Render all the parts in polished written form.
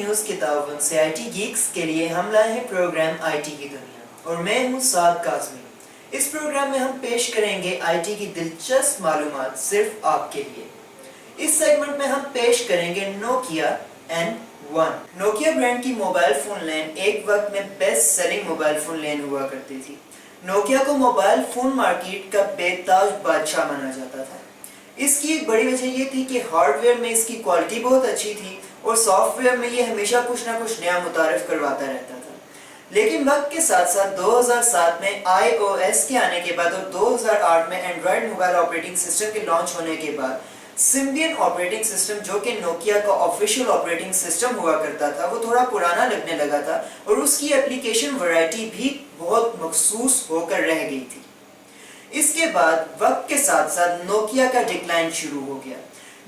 News کے تعاون سے آئی ٹی گیکس کے لیے ہم لائے ہیں پروگرام آئی ٹی کی دنیا اور میں ہوں سعد کاظمی۔ اس پروگرام میں ہم پیش کریں گے آئی ٹی کی دلچسپ معلومات صرف آپ کے لیے۔ اس سیگمنٹ میں ہم پیش کریں گے نوکیا N1۔ نوکیا برانڈ کی موبائل فون لین ایک وقت میں بیسٹ سیلنگ موبائل فون لین ہوا کرتی تھی۔ نوکیا کو موبائل فون مارکیٹ کا بے تاج بادشاہ مانا جاتا تھا۔ اس کی ایک بڑی وجہ یہ تھی کہ ہارڈ ویئر میں اس کی کوالٹی بہت اچھی تھی اور سافٹ ویئر میں یہ ہمیشہ کچھ نہ کچھ نیا متعارف کرواتا رہتا تھا۔ لیکن وقت کے ساتھ ساتھ 2007 میں آئی او ایس کے آنے کے بعد اور 2008 میں اینڈرائڈ موبائل آپریٹنگ سسٹم کے لانچ ہونے کے بعد سمبین آپریٹنگ سسٹم جو کہ نوکیا کا آفیشیل آپریٹنگ سسٹم ہوا کرتا تھا وہ تھوڑا پرانا لگنے لگا تھا اور اس کی اپلیکیشن ورائٹی بھی بہت مخصوص ہو کر رہ گئی تھی۔ اس کے بعد وقت کے ساتھ ساتھ نوکیا کا ڈکلائن شروع ہو گیا۔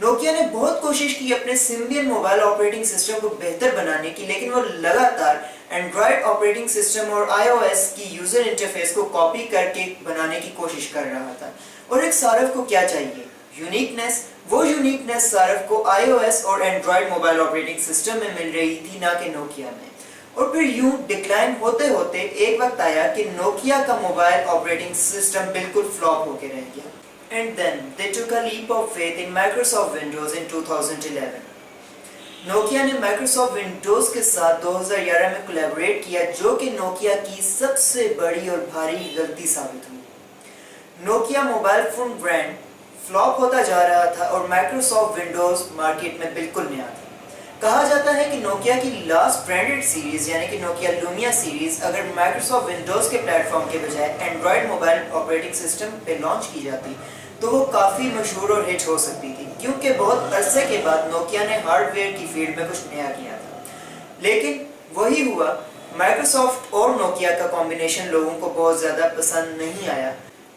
نوکیا نے بہت کوشش کی اپنے سمبین موبائل آپریٹنگ سسٹم کو بہتر بنانے کی، لیکن وہ لگاتار اینڈرائڈ آپریٹنگ سسٹم اور آئی او ایس کی یوزر انٹرفیس کو کاپی کر کے بنانے کی کوشش کر رہا تھا۔ اور ایک صارف کو کیا چاہیے؟ یونیکنیس۔ وہ یونیکنیس صارف کو آئی او ایس اور اینڈرائڈ موبائل آپریٹنگ سسٹم میں مل رہی تھی، نہ کہ نوکیا میں۔ اور پھر یوں ڈکلائن ہوتے ہوتے ایک وقت آیا کہ نوکیا کا موبائل آپریٹنگ سسٹم بالکل فلاپ ہو کے رہ گیا۔ And then they took a leap of faith in Microsoft Windows in 2011۔ Nokia نے مائکروسافٹ ونڈوز کے ساتھ 2011 میں کولیبریٹ کیا، جو کہ نوکیا کی سب سے بڑی اور بھاری غلطی ثابت ہوئی۔ Nokia mobile phone brand flop ہوتا جا رہا تھا اور مائکروسافٹ ونڈوز مارکیٹ میں بالکل نیا تھا۔ کہا جاتا ہے کہ نوکیا کی لاسٹ برانڈڈ سیریز یعنی کہ نوکیا لومیا سیریز اگر مائکروسافٹ ونڈوز کے پلیٹ فارم کے بجائے اینڈرائڈ موبائل آپریٹنگ سسٹم پہ لانچ کی جاتی تو وہ کافی مشہور اور ہٹ ہو سکتی تھی، کیونکہ بہت عرصے کے بعد نوکیا نے ہارڈ ویئر کی فیلڈ میں کچھ نیا کیا تھا۔ لیکن وہی ہوا، مائکروسافٹ اور نوکیا کا کمبینیشن لوگوں کو بہت زیادہ پسند نہیں آیا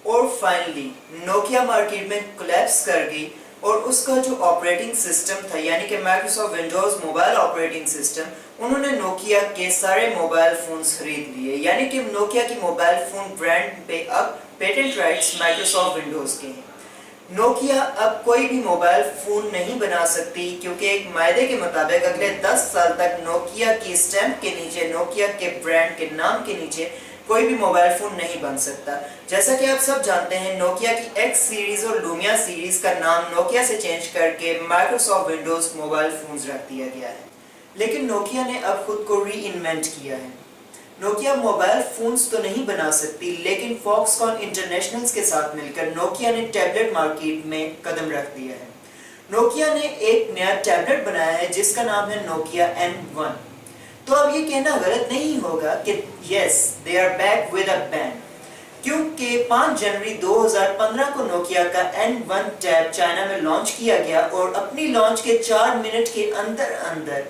اور فائنلی نوکیا مارکیٹ میں کولیپس کر گئی اور اس کا جو آپریٹنگ سسٹم تھا یعنی کہ Microsoft Windows mobile operating system, انہوں نے نوکیا کے سارے موبائل فونز خرید لیے، یعنی کہ نوکیا کی موبائل فون برانڈ پہ اب پیٹنٹ رائٹس مائکروسافٹ ونڈوز کے ہیں۔ نوکیا اب کوئی بھی موبائل فون نہیں بنا سکتی کیونکہ ایک معاہدے کے مطابق اگلے 10 سال تک نوکیا کی اسٹیمپ کے نیچے، نوکیا کے برانڈ کے نام کے نیچے کوئی بھی موبائل فون نہیں بن سکتا۔ جیسا کہ آپ سب جانتے ہیں نوکیا کی ایکس سیریز اور لومیا سیریز کا نام نوکیا سے چینج کر کے مائکروسافٹ ونڈوز موبائل فونز رکھ دیا گیا ہے۔ لیکن نوکیا نے اب خود کو ری انوینٹ کیا ہے۔ نوکیا موبائل فونز تو نہیں بنا سکتی، لیکن فاکس کان انٹرنیشنل کے ساتھ مل کر نوکیا نے ٹیبلٹ مارکیٹ میں قدم رکھ دیا ہے۔ نوکیا نے ایک نیا ٹیبلٹ بنایا ہے جس کا نام ہے نوکیا N1۔ تو اب یہ کہنا غلط نہیں ہوگا کہ yes they are back with a bang, کیونکہ 5 جنوری 2015 کو نوکیا کا N1 ٹیب چائنا میں لانچ کیا گیا اور اپنی لانچ کے 4 منٹ کے اندر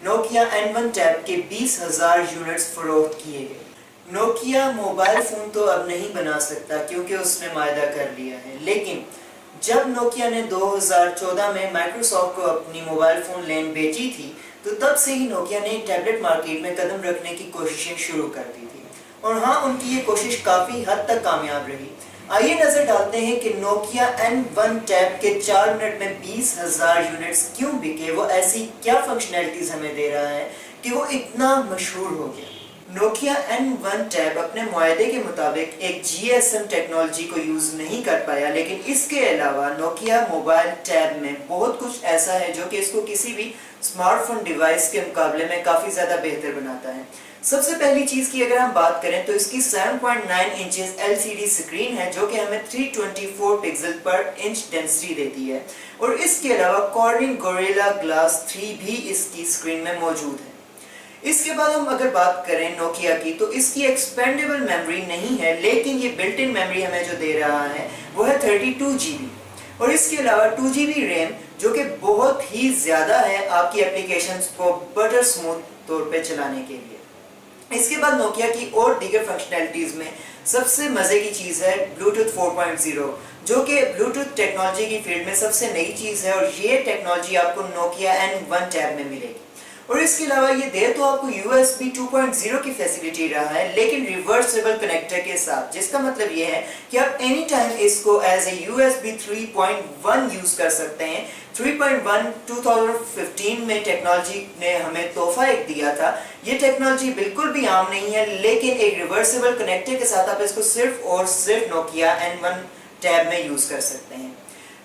نوکیا N1 ٹیب کے 20,000 یونٹس فروخت کیے گئے۔ نوکیا موبائل فون تو اب نہیں بنا سکتا کیونکہ اس نے معاہدہ کر لیا ہے، لیکن جب نوکیا نے 2014 میں مائکروسافٹ کو اپنی موبائل فون لین بیچی تھی تو تب سے ہی نوکیا نے ٹیبلٹ مارکیٹ میں قدم رکھنے کی کوششیں شروع کر دی تھی، اور ہاں ان کی یہ کوشش کافی حد تک کامیاب رہی۔ آئیے نظر ڈالتے ہیں کہ نوکیا N1 ٹیب کے 4 منٹ میں 20,000 یونٹس کیوں بکے، وہ ایسی کیا فنکشنلٹیز ہمیں دے رہا ہے کہ وہ اتنا مشہور ہو گیا۔ نوکیا N1 ٹیب اپنے معاہدے کے مطابق ایک GSM ٹیکنالوجی کو یوز نہیں کر پایا، لیکن اس کے علاوہ نوکیا موبائل ٹیب میں بہت کچھ ایسا ہے جو کہ اس کو کسی بھی اسمارٹ فون ڈیوائس کے مقابلے میں کافی زیادہ بہتر بناتا ہے۔ سب سے پہلی چیز کی اگر ہم بات کریں تو اس کی 7.9 انچز LCD سکرین ہے جو کہ ہمیں 324 پکسل پر انچ ڈینسٹی دیتی ہے، اور اس کے علاوہ کارننگ گوریلا گلاس 3 بھی اس کی سکرین میں موجود ہے۔ اس کے بعد ہم اگر بات کریں نوکیا کی تو اس کی ایکسپینڈیبل میموری نہیں ہے، لیکن یہ بلٹ ان میموری ہمیں جو دے رہا ہے وہ ہے 32 GB، اور اس کے علاوہ 2 GB ریم جو کہ بہت ہی زیادہ ہے آپ کی اپلیکیشنز کو بٹر اسموتھ طور پہ چلانے کے لیے۔ اس کے بعد نوکیا کی اور دیگر فنکشنلٹیز میں سب سے مزے کی چیز ہے بلوٹوتھ 4.0، جو کہ بلوٹوتھ ٹیکنالوجی کی فیلڈ میں سب سے نئی چیز ہے، اور یہ ٹیکنالوجی آپ کو نوکیا N1 ٹیب میں ملے گی۔ اور اس کے علاوہ یہ دے تو آپ کو USB 2.0 کی فیسلٹی رہا ہے لیکن ریورسیبل کنیکٹر کے ساتھ، جس کا مطلب یہ ہے کہ آپ اینی ٹائم اس کو ایز اے USB 3.1 یوز کر سکتے ہیں۔ 3.1 2015 میں ٹیکنالوجی نے ہمیں تحفہ ایک دیا تھا۔ یہ ٹیکنالوجی بالکل بھی عام نہیں ہے لیکن ایک ریورسیبل کنیکٹر کے ساتھ آپ اس کو صرف اور صرف نوکیا N1 ٹیب میں یوز کر سکتے ہیں۔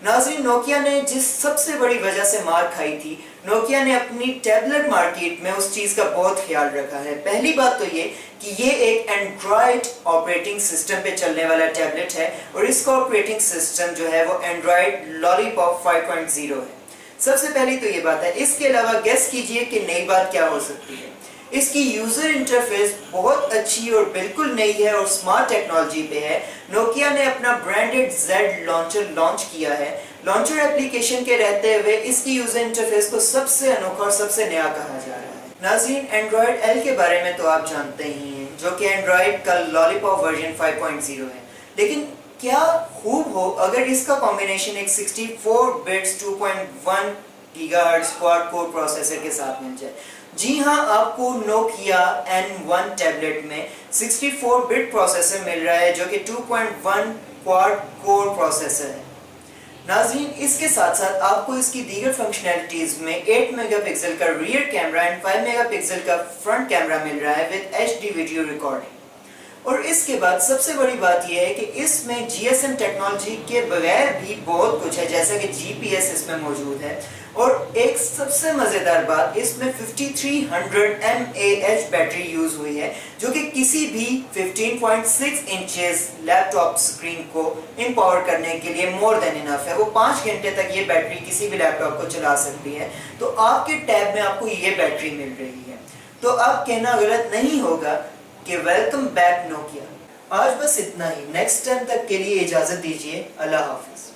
ناظرین، نوکیا نے جس سب سے بڑی وجہ سے مار کھائی تھی، نوکیا نے اپنی ٹیبلٹ مارکیٹ میں اس چیز کا بہت خیال رکھا ہے۔ پہلی بات تو یہ کہ یہ ایک اینڈرائڈ آپریٹنگ سسٹم پہ چلنے والا ٹیبلٹ ہے اور اس کا آپریٹنگ سسٹم جو ہے وہ اینڈرائڈ لالی پاپ 5.0 ہے۔ سب سے پہلی تو یہ بات ہے۔ اس کے علاوہ گیس کیجئے کہ نئی بات کیا ہو سکتی ہے۔ اس کی یوزر انٹرفیس بہت اچھی اور بالکل نئی ہے اور سمارٹ ٹیکنالوجی پہ ہے۔ نوکیا نے اپنا برانڈڈ زیڈ لانچر لانچ کیا ہے۔ لانچر ایپلیکیشن کے رہتے ہوئے اس کی یوزر انٹرفیس کو سب سے انوکھا اور سب سے نیا کہا جا رہا ہے۔ ناظرین، اینڈرائڈ ایل کے بارے میں تو آپ جانتے ہی ہیں، جو کہ اینڈرائڈ کا لالی پاپ ورژن 5.0 ہے، لیکن کیا خوب ہو اگر اس کا کمبینیشن ایک 64 بٹس 2.1 گیگا ہرٹز کوڈ کور پروسیسر کے ساتھ مل جائے۔ جی ہاں، آپ کو نوکیا N1 ٹیبلٹ میں 64 بٹ پروسیسر مل رہا ہے جو کہ 2.1 کوڈ کور پروسیسر ہے۔ ناظرین، اس کے ساتھ ساتھ آپ کو اس کی دیگر فنکشنلٹیز میں 8 میگا پکسل کا ریئر کیمرہ اور 5 میگا پکسل کا فرنٹ کیمرہ مل رہا ہے with HD ویڈیو ریکارڈنگ۔ اور اس کے بعد سب سے بڑی بات یہ ہے کہ اس میں GSM ٹیکنالوجی کے بغیر بھی بہت کچھ ہے، جیسا کہ GPS اس میں موجود ہے۔ اور ایک سب سے مزیدار بات، اس میں 5300 mAh بیٹری یوز ہوئی ہے جو کہ کسی بھی 15.6 انچز لیپ ٹاپ سکرین کو امپاور کرنے کے لیے مور دین انف ہے۔ وہ 5 گھنٹے تک یہ بیٹری کسی بھی لیپ ٹاپ کو چلا سکتی ہے۔ تو آپ کے ٹیب میں آپ کو یہ بیٹری مل رہی ہے، تو آپ کہنا غلط نہیں ہوگا کہ ویلکم بیک نوکیا۔ آج بس اتنا ہی، نیکسٹ ٹائم تک کے لیے اجازت دیجیے، اللہ حافظ۔